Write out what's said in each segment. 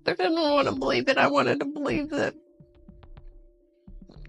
I didn't want to believe it. I wanted to believe that,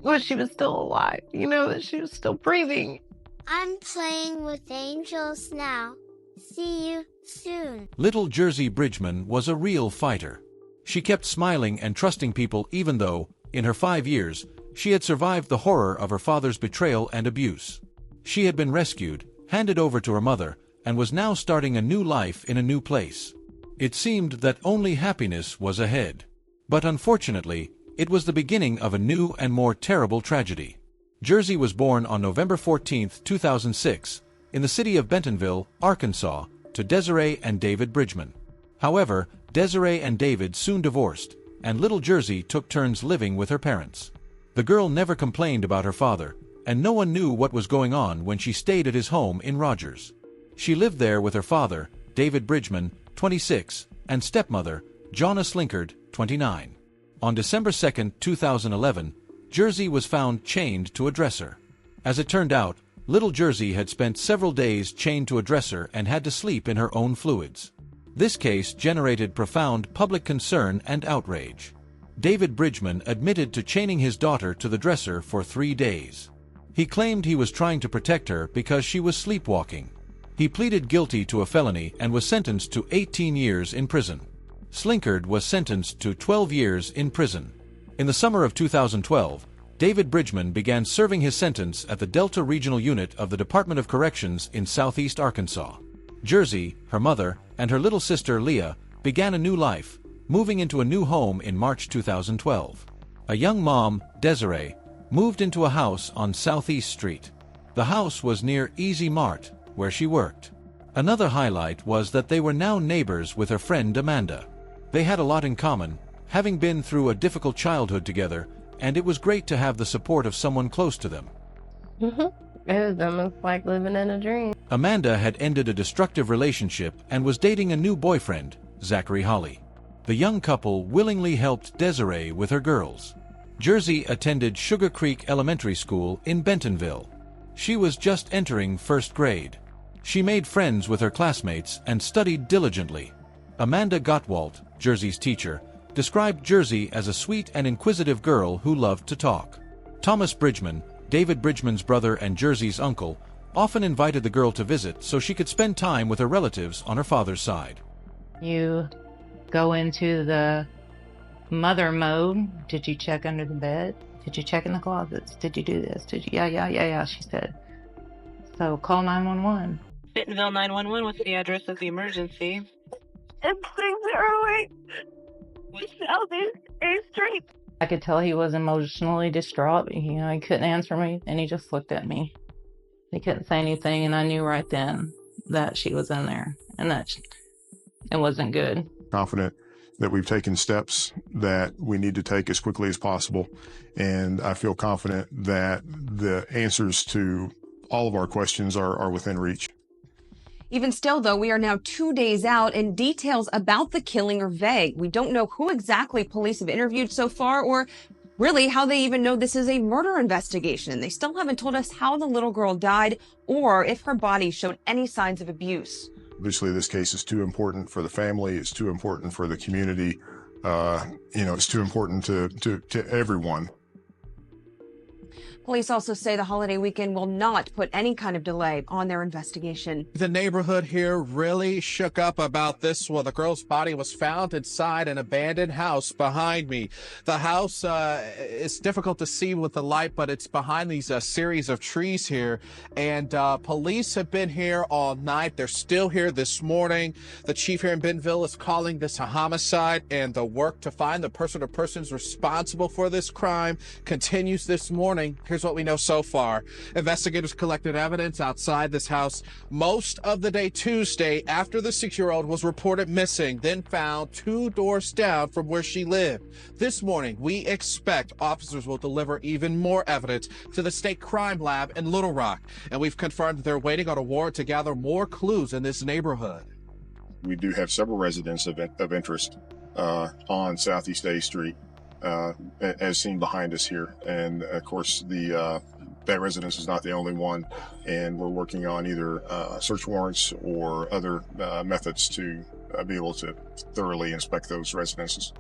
well, she was still alive, that she was still breathing. I'm playing with angels now. See you soon. Little Jersey Bridgeman was a real fighter. She kept smiling and trusting people even though, in her 5 years, she had survived the horror of her father's betrayal and abuse. She had been rescued, handed over to her mother, and was now starting a new life in a new place. It seemed that only happiness was ahead. But unfortunately, it was the beginning of a new and more terrible tragedy. Jersey was born on November 14, 2006, in the city of Bentonville, Arkansas, to Desiree and David Bridgeman. However, Desiree and David soon divorced, and little Jersey took turns living with her parents. The girl never complained about her father, and no one knew what was going on when she stayed at his home in Rogers. She lived there with her father, David Bridgeman, 26, and stepmother, Jonna Slinkard, 29. On December 2, 2011, Jersey was found chained to a dresser. As it turned out, little Jersey had spent several days chained to a dresser and had to sleep in her own fluids. This case generated profound public concern and outrage. David Bridgeman admitted to chaining his daughter to the dresser for 3 days. He claimed he was trying to protect her because she was sleepwalking. He pleaded guilty to a felony and was sentenced to 18 years in prison. Slinkard was sentenced to 12 years in prison. In the summer of 2012, David Bridgeman began serving his sentence at the Delta Regional Unit of the Department of Corrections in southeast Arkansas. Jersey, her mother, and her little sister Leah began a new life, moving into a new home in March 2012. A young mom, Desiree, moved into a house on Southeast Street. The house was near Easy Mart, where she worked. Another highlight was that they were now neighbors with her friend Amanda. They had a lot in common, having been through a difficult childhood together, and it was great to have the support of someone close to them. It was almost like living in a dream. Amanda had ended a destructive relationship and was dating a new boyfriend, Zachary Holly. The young couple willingly helped Desiree with her girls. Jersey attended Sugar Creek Elementary School in Bentonville. She was just entering 1st grade. She made friends with her classmates and studied diligently. Amanda Gottwalt, Jersey's teacher, described Jersey as a sweet and inquisitive girl who loved to talk. Thomas Bridgeman, David Bridgeman's brother and Jersey's uncle, often invited the girl to visit so she could spend time with her relatives on her father's side. You go into the mother mode. Did you check under the bed? Did you check in the closets? Did you do this? Did you? Yeah, she said. So call 911. Bentonville 911, what's the address of the emergency? It's 608 Southeast 8th Street. I could tell he was emotionally distraught. He couldn't answer me, and he just looked at me. He couldn't say anything, and I knew right then that she was in there, and that it wasn't good. Confident that we've taken steps that we need to take as quickly as possible, and I feel confident that the answers to all of our questions are within reach. Even still, though, we are now 2 days out and details about the killing are vague. We don't know who exactly police have interviewed so far or really how they even know this is a murder investigation. They still haven't told us how the little girl died or if her body showed any signs of abuse. Obviously, this case is too important for the family. It's too important for the community. It's too important to everyone. Police also say the holiday weekend will not put any kind of delay on their investigation. The neighborhood here really shook up about this. Well, the girl's body was found inside an abandoned house behind me. The house is difficult to see with the light, but it's behind these series of trees here. And police have been here all night. They're still here this morning. The chief here in Bentonville is calling this a homicide, and the work to find the person or persons responsible for this crime continues this morning. Here's what we know so far. Investigators collected evidence outside this house most of the day Tuesday after the 6-year-old was reported missing, then found 2 doors down from where she lived. This morning, we expect officers will deliver even more evidence to the state crime lab in Little Rock, and we've confirmed that they're waiting on a warrant to gather more clues in this neighborhood. We do have several residents of interest on Southeast 8th Street. As seen behind us here, and of course that residence is not the only one, and we're working on either search warrants or other methods to be able to thoroughly inspect those residences.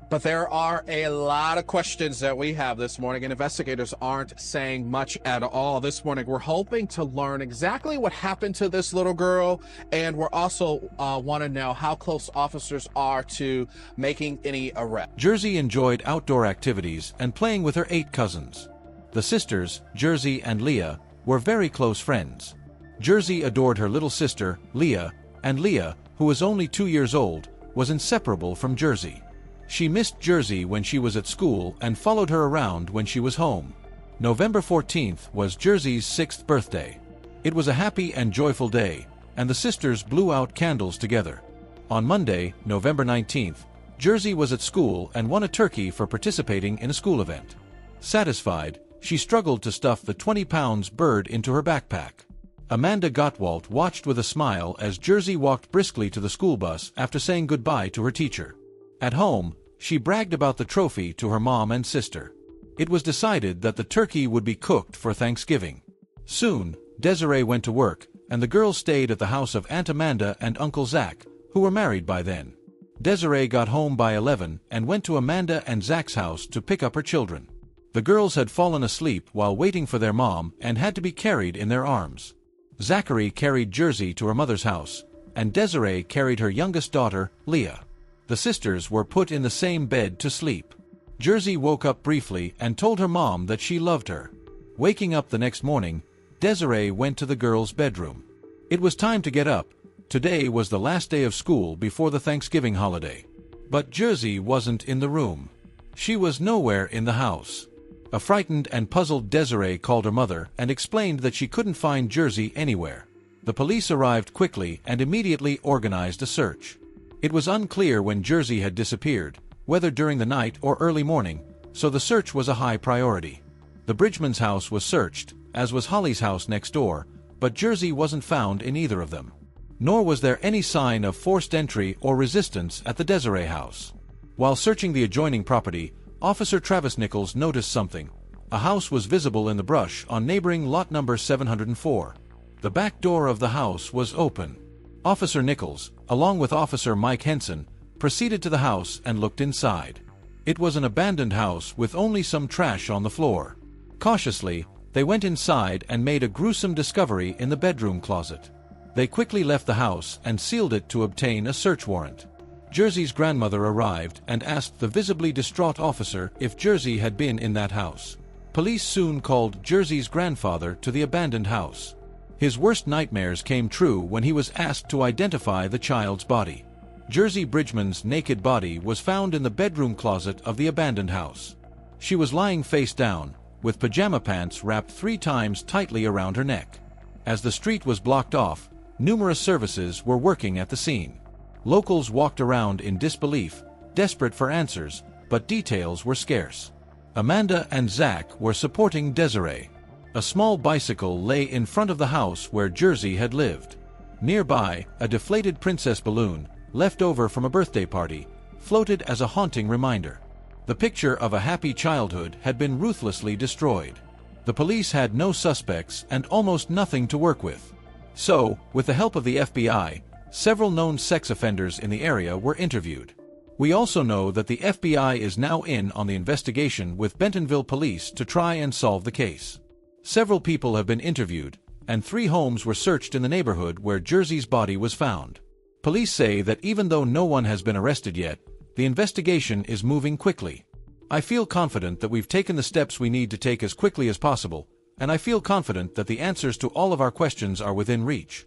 But there are a lot of questions that we have this morning, and investigators aren't saying much at all this morning. We're hoping to learn exactly what happened to this little girl, and we're also want to know how close officers are to making any arrests. Jersey enjoyed outdoor activities and playing with her 8 cousins. The sisters, Jersey and Leah, were very close friends. Jersey adored her little sister, Leah, and Leah, who was only 2 years old, was inseparable from Jersey. She missed Jersey when she was at school and followed her around when she was home. November 14th was Jersey's 6th birthday. It was a happy and joyful day, and the sisters blew out candles together. On Monday, November 19th, Jersey was at school and won a turkey for participating in a school event. Satisfied, she struggled to stuff the 20-pound bird into her backpack. Amanda Gottwalt watched with a smile as Jersey walked briskly to the school bus after saying goodbye to her teacher. At home, she bragged about the trophy to her mom and sister. It was decided that the turkey would be cooked for Thanksgiving. Soon, Desiree went to work, and the girls stayed at the house of Aunt Amanda and Uncle Zach, who were married by then. Desiree got home by 11 and went to Amanda and Zach's house to pick up her children. The girls had fallen asleep while waiting for their mom and had to be carried in their arms. Zachary carried Jersey to her mother's house, and Desiree carried her youngest daughter, Leah. The sisters were put in the same bed to sleep. Jersey woke up briefly and told her mom that she loved her. Waking up the next morning, Desiree went to the girls' bedroom. It was time to get up. Today was the last day of school before the Thanksgiving holiday. But Jersey wasn't in the room. She was nowhere in the house. A frightened and puzzled Desiree called her mother and explained that she couldn't find Jersey anywhere. The police arrived quickly and immediately organized a search. It was unclear when Jersey had disappeared, whether during the night or early morning, so the search was a high priority. The Bridgeman's house was searched, as was Holly's house next door, but Jersey wasn't found in either of them. Nor was there any sign of forced entry or resistance at the Desiree house. While searching the adjoining property, Officer Travis Nichols noticed something. A house was visible in the brush on neighboring lot number 704. The back door of the house was open. Officer Nichols, along with Officer Mike Henson, proceeded to the house and looked inside. It was an abandoned house with only some trash on the floor. Cautiously, they went inside and made a gruesome discovery in the bedroom closet. They quickly left the house and sealed it to obtain a search warrant. Jersey's grandmother arrived and asked the visibly distraught officer if Jersey had been in that house. Police soon called Jersey's grandfather to the abandoned house. His worst nightmares came true when he was asked to identify the child's body. Jersey Bridgeman's naked body was found in the bedroom closet of the abandoned house. She was lying face down, with pajama pants wrapped 3 times tightly around her neck. As the street was blocked off, numerous services were working at the scene. Locals walked around in disbelief, desperate for answers, but details were scarce. Amanda and Zach were supporting Desiree. A small bicycle lay in front of the house where Jersey had lived. Nearby, a deflated princess balloon, left over from a birthday party, floated as a haunting reminder. The picture of a happy childhood had been ruthlessly destroyed. The police had no suspects and almost nothing to work with. So, with the help of the FBI, several known sex offenders in the area were interviewed. We also know that the FBI is now in on the investigation with Bentonville police to try and solve the case. Several people have been interviewed, and 3 homes were searched in the neighborhood where Jersey's body was found. Police say that even though no one has been arrested yet, the investigation is moving quickly. I feel confident that we've taken the steps we need to take as quickly as possible, and I feel confident that the answers to all of our questions are within reach.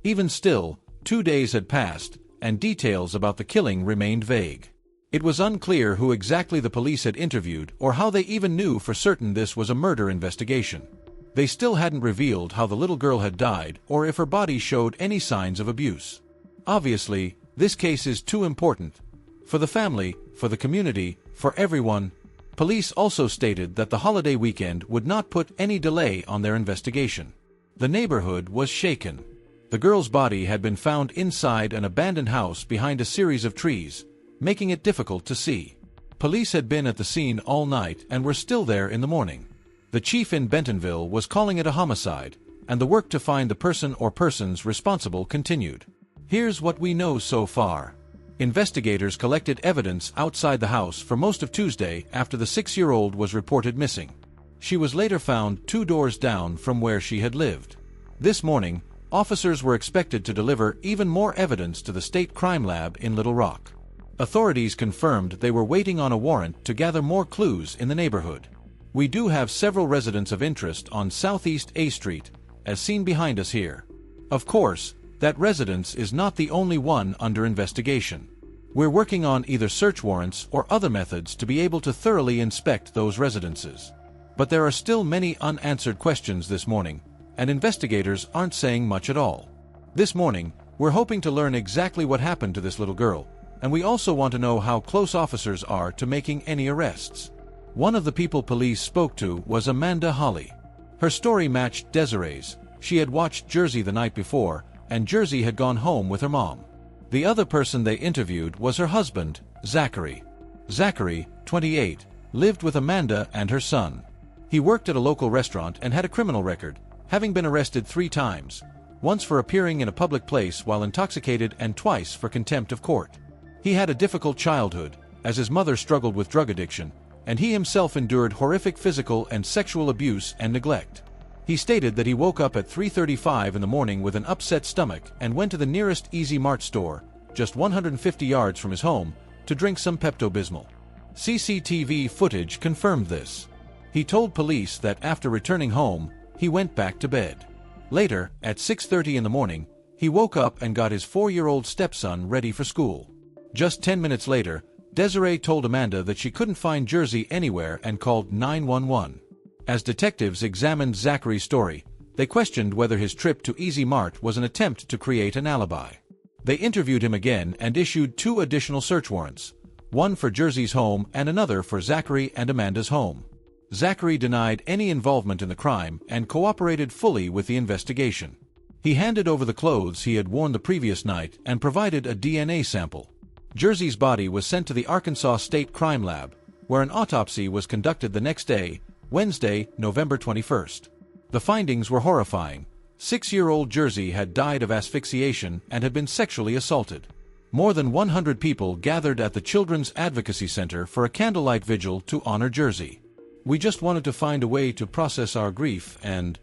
Even still, 2 days had passed, and details about the killing remained vague. It was unclear who exactly the police had interviewed or how they even knew for certain this was a murder investigation. They still hadn't revealed how the little girl had died or if her body showed any signs of abuse. Obviously, this case is too important. For the family, for the community, for everyone. Police also stated that the holiday weekend would not put any delay on their investigation. The neighborhood was shaken. The girl's body had been found inside an abandoned house behind a series of trees, making it difficult to see. Police had been at the scene all night and were still there in the morning. The chief in Bentonville was calling it a homicide, and the work to find the person or persons responsible continued. Here's what we know so far. Investigators collected evidence outside the house for most of Tuesday after the 6-year-old was reported missing. She was later found 2 doors down from where she had lived. This morning, officers were expected to deliver even more evidence to the state crime lab in Little Rock. Authorities confirmed they were waiting on a warrant to gather more clues in the neighborhood. We do have several residents of interest on Southeast A Street, as seen behind us here. Of course, that residence is not the only one under investigation. We're working on either search warrants or other methods to be able to thoroughly inspect those residences. But there are still many unanswered questions this morning, and investigators aren't saying much at all. This morning, we're hoping to learn exactly what happened to this little girl, and we also want to know how close officers are to making any arrests. One of the people police spoke to was Amanda Holly. Her story matched Desiree's. She had watched Jersey the night before, and Jersey had gone home with her mom. The other person they interviewed was her husband, Zachary. Zachary, 28, lived with Amanda and her son. He worked at a local restaurant and had a criminal record, having been arrested 3 times, once for appearing in a public place while intoxicated and twice for contempt of court. He had a difficult childhood, as his mother struggled with drug addiction, and he himself endured horrific physical and sexual abuse and neglect. He stated that he woke up at 3:35 in the morning with an upset stomach and went to the nearest Easy Mart store, just 150 yards from his home, to drink some Pepto-Bismol. CCTV footage confirmed this. He told police that after returning home, he went back to bed. Later, at 6:30 in the morning, he woke up and got his 4-year-old stepson ready for school. Just 10 minutes later, Desiree told Amanda that she couldn't find Jersey anywhere and called 911. As detectives examined Zachary's story, they questioned whether his trip to Easy Mart was an attempt to create an alibi. They interviewed him again and issued 2 additional search warrants, one for Jersey's home and another for Zachary and Amanda's home. Zachary denied any involvement in the crime and cooperated fully with the investigation. He handed over the clothes he had worn the previous night and provided a DNA sample. Jersey's body was sent to the Arkansas State Crime Lab, where an autopsy was conducted the next day, Wednesday, November 21st. The findings were horrifying. 6-year-old Jersey had died of asphyxiation and had been sexually assaulted. More than 100 people gathered at the Children's Advocacy Center for a candlelight vigil to honor Jersey. We just wanted to find a way to process our grief and,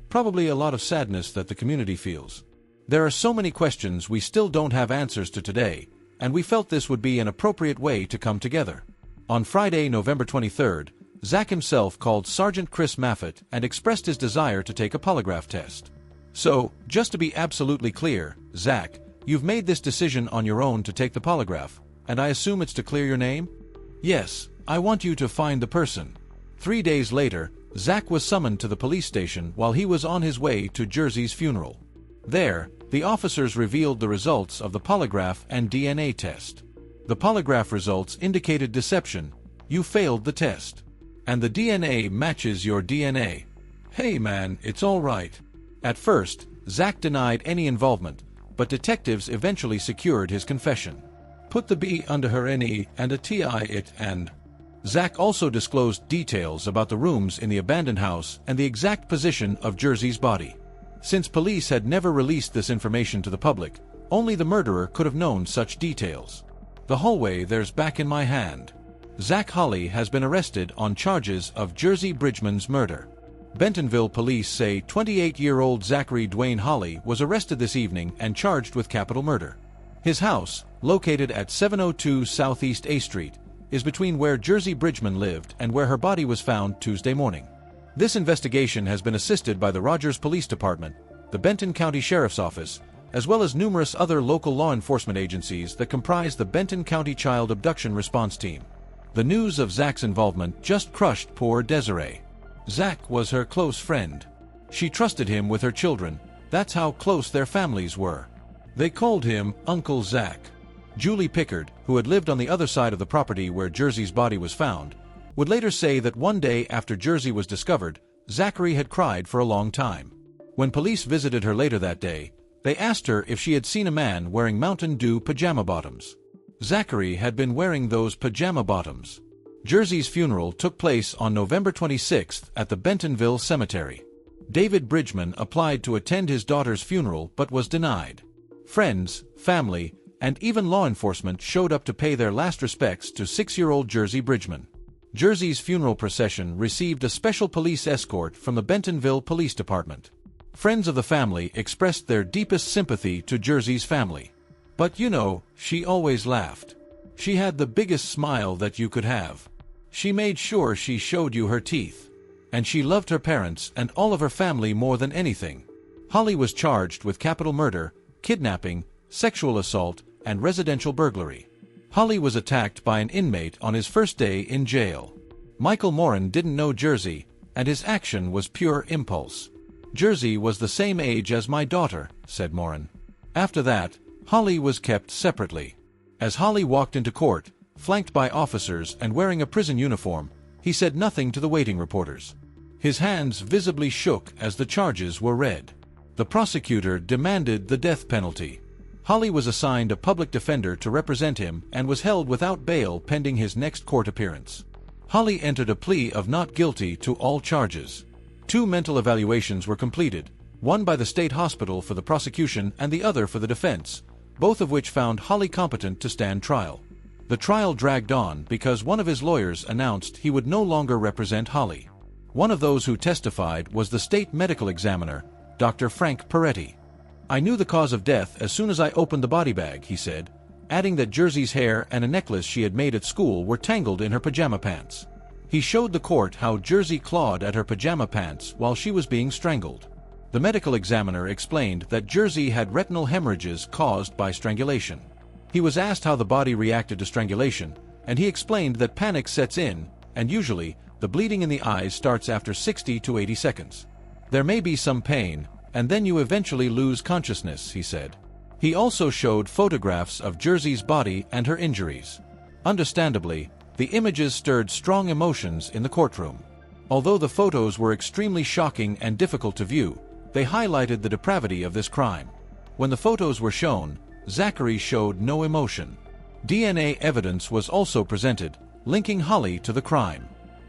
probably a lot of sadness that the community feels. There are so many questions we still don't have answers to today, and we felt this would be an appropriate way to come together. On Friday, November 23rd, Zach himself called Sergeant Chris Maffett and expressed his desire to take a polygraph test. So, just to be absolutely clear, Zach, you've made this decision on your own to take the polygraph, and I assume it's to clear your name? Yes, I want you to find the person. 3 days later, Zach was summoned to the police station while he was on his way to Jersey's funeral. There, the officers revealed the results of the polygraph and DNA test. The polygraph results indicated deception. You failed the test. And the DNA matches your DNA. Hey man, it's all right. At first, Zach denied any involvement, but detectives eventually secured his confession. Put the B under her NE and a TI it and... Zach also disclosed details about the rooms in the abandoned house and the exact position of Jersey's body. Since police had never released this information to the public, only the murderer could have known such details. The hallway there's back in my hand. Zach Holly has been arrested on charges of Jersey Bridgeman's murder. Bentonville police say 28-year-old Zachary Dwayne Holly was arrested this evening and charged with capital murder. His house, located at 702 Southeast A Street, is between where Jersey Bridgeman lived and where her body was found Tuesday morning. This investigation has been assisted by the Rogers Police Department, the Benton County Sheriff's Office, as well as numerous other local law enforcement agencies that comprise the Benton County Child Abduction Response Team. The news of Zach's involvement just crushed poor Desiree. Zach was her close friend. She trusted him with her children. That's how close their families were. They called him Uncle Zach. Julie Pickard, who had lived on the other side of the property where Jersey's body was found, would later say that one day after Jersey was discovered, Zachary had cried for a long time. When police visited her later that day, they asked her if she had seen a man wearing Mountain Dew pajama bottoms. Zachary had been wearing those pajama bottoms. Jersey's funeral took place on November 26th at the Bentonville Cemetery. David Bridgeman applied to attend his daughter's funeral but was denied. Friends, family, and even law enforcement showed up to pay their last respects to 6-year-old Jersey Bridgeman. Jersey's funeral procession received a special police escort from the Bentonville Police Department. Friends of the family expressed their deepest sympathy to Jersey's family. But you know, she always laughed. She had the biggest smile that you could have. She made sure she showed you her teeth. And she loved her parents and all of her family more than anything. Holly was charged with capital murder, kidnapping, sexual assault, and residential burglary. Holly was attacked by an inmate on his first day in jail. Michael Morin didn't know Jersey, and his action was pure impulse. Jersey was the same age as my daughter, said Morin. After that, Holly was kept separately. As Holly walked into court, flanked by officers and wearing a prison uniform, he said nothing to the waiting reporters. His hands visibly shook as the charges were read. The prosecutor demanded the death penalty. Holly was assigned a public defender to represent him and was held without bail pending his next court appearance. Holly entered a plea of not guilty to all charges. 2 mental evaluations were completed, one by the state hospital for the prosecution and the other for the defense, both of which found Holly competent to stand trial. The trial dragged on because one of his lawyers announced he would no longer represent Holly. One of those who testified was the state medical examiner, Dr. Frank Peretti. I knew the cause of death as soon as I opened the body bag, he said, adding that Jersey's hair and a necklace she had made at school were tangled in her pajama pants. He showed the court how Jersey clawed at her pajama pants while she was being strangled. The medical examiner explained that Jersey had retinal hemorrhages caused by strangulation. He was asked how the body reacted to strangulation, and he explained that panic sets in, and usually, the bleeding in the eyes starts after 60 to 80 seconds. There may be some pain, and then you eventually lose consciousness, he said. He also showed photographs of Jersey's body and her injuries. Understandably, the images stirred strong emotions in the courtroom. Although the photos were extremely shocking and difficult to view, they highlighted the depravity of this crime. When the photos were shown, Zachary showed no emotion. DNA evidence was also presented, linking Holly to the crime.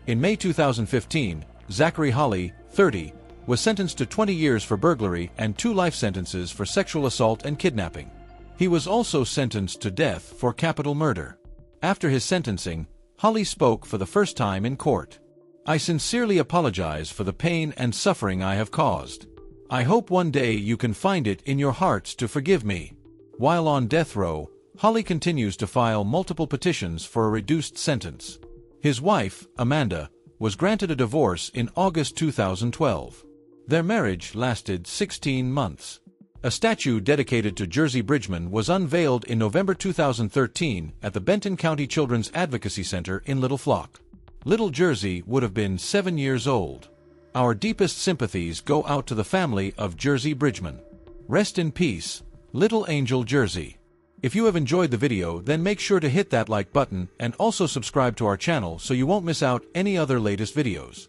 In May 2015, Zachary Holly, 30, was sentenced to 20 years for burglary and 2 life sentences for sexual assault and kidnapping. He was also sentenced to death for capital murder. After his sentencing, Holly spoke for the first time in court. I sincerely apologize for the pain and suffering I have caused. I hope one day you can find it in your hearts to forgive me. While on death row, Holly continues to file multiple petitions for a reduced sentence. His wife, Amanda, was granted a divorce in August 2012. Their marriage lasted 16 months. A statue dedicated to Jersey Bridgeman was unveiled in November 2013 at the Benton County Children's Advocacy Center in Little Flock. Little Jersey would have been 7 years old. Our deepest sympathies go out to the family of Jersey Bridgeman. Rest in peace, little angel Jersey. If you have enjoyed the video, then make sure to hit that like button and also subscribe to our channel so you won't miss out any other latest videos.